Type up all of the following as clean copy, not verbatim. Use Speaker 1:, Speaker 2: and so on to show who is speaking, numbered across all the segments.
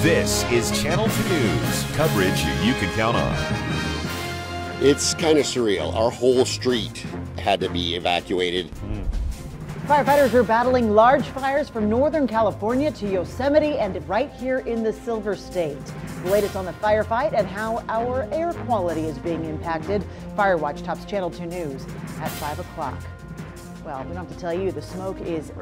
Speaker 1: This is Channel 2 News, coverage you can count on.
Speaker 2: It's kind of surreal. Our whole street had to be evacuated.
Speaker 3: Firefighters are battling large fires from Northern California to Yosemite and right here in the Silver State. The latest on the firefight and how our air quality is being impacted. Fire Watch tops Channel 2 News at 5 o'clock. Well, we don't have to tell you, the smoke is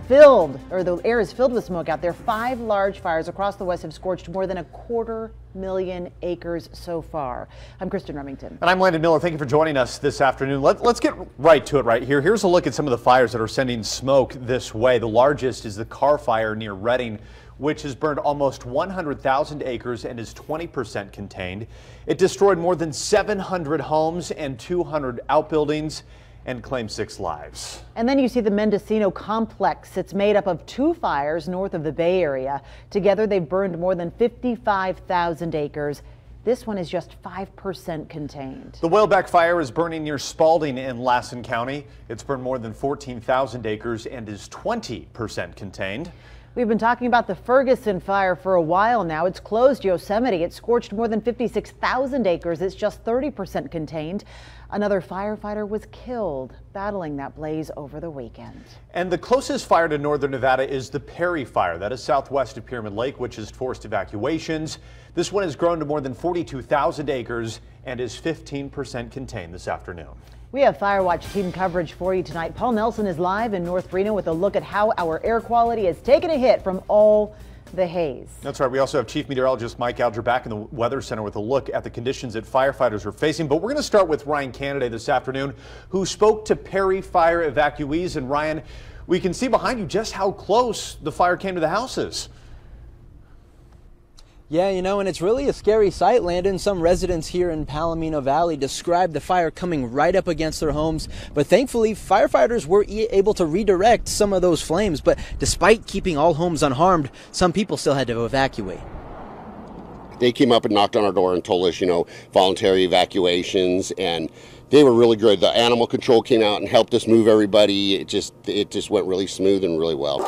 Speaker 3: filled, or the air is filled with smoke out there. 5 large fires across the West have scorched more than 250,000 acres so far. I'm Kristen Remington.
Speaker 4: And I'm Landon Miller. Thank you for joining us this afternoon. Let's get right to it right here. Here's a look at some of the fires that are sending smoke this way. The largest is the Carr Fire near Redding, which has burned almost 100,000 acres and is 20% contained. It destroyed more than 700 homes and 200 outbuildings and claimed 6 lives.
Speaker 3: And then you see the Mendocino complex. It's made up of 2 fires north of the Bay Area. Together they've burned more than 55,000 acres. This one is just 5% contained.
Speaker 4: The Whaleback Fire is burning near Spalding in Lassen County. It's burned more than 14,000 acres and is 20% contained.
Speaker 3: We've been talking about the Ferguson fire for a while now. It's closed Yosemite. It scorched more than 56,000 acres. It's just 30% contained. Another firefighter was killed battling that blaze over the weekend.
Speaker 4: And the closest fire to northern Nevada is the Perry Fire. That is southwest of Pyramid Lake, which has forced evacuations. This one has grown to more than 42,000 acres and is 15% contained this afternoon.
Speaker 3: We have Fire Watch team coverage for you tonight. Paul Nelson is live in North Reno with a look at how our air quality has taken a hit from all the haze.
Speaker 4: That's right. We also have Chief Meteorologist Mike Alger back in the Weather Center with a look at the conditions that firefighters are facing. But we're going to start with Ryan Canaday this afternoon, who spoke to Perry Fire evacuees. And Ryan, we can see behind you just how close the fire came to the houses.
Speaker 5: Yeah, you know, and it's really a scary sight, Landon. Some residents here in Palomino Valley described the fire coming right up against their homes, but thankfully firefighters were able to redirect some of those flames. But despite keeping all homes unharmed, some people still had to evacuate.
Speaker 2: They came up and knocked on our door and told us, voluntary evacuations, and they were really good. The animal control came out and helped us move everybody. It just went really smooth and really well.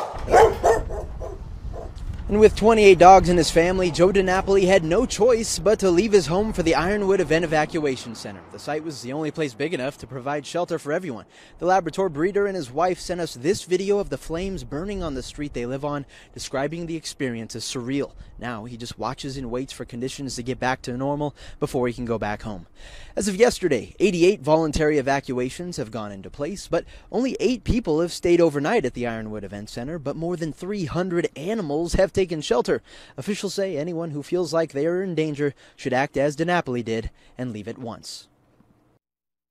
Speaker 5: And with 28 dogs in his family, Joe DiNapoli had no choice but to leave his home for the Ironwood Event Evacuation Center. The site was the only place big enough to provide shelter for everyone. The Labrador breeder and his wife sent us this video of the flames burning on the street they live on, describing the experience as surreal. Now he just watches and waits for conditions to get back to normal before he can go back home. As of yesterday, 88 voluntary evacuations have gone into place, but only 8 people have stayed overnight at the Ironwood Event Center, but more than 300 animals have taken shelter. Officials say anyone who feels like they are in danger should act as DiNapoli did and leave at once.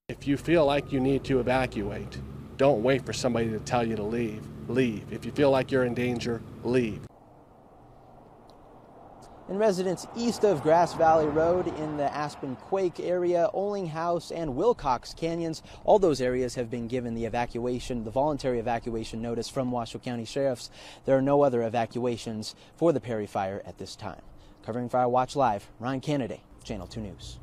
Speaker 6: If you feel like you need to evacuate, don't wait for somebody to tell you to leave. Leave. If you feel like you're in danger, leave.
Speaker 5: And residents east of Grass Valley Road in the Aspen Quake area, Oling House, and Wilcox Canyons, all those areas have been given the voluntary evacuation notice from Washoe County Sheriffs. There are no other evacuations for the Perry Fire at this time. Covering Fire Watch Live, Ryan Canaday, Channel 2 News.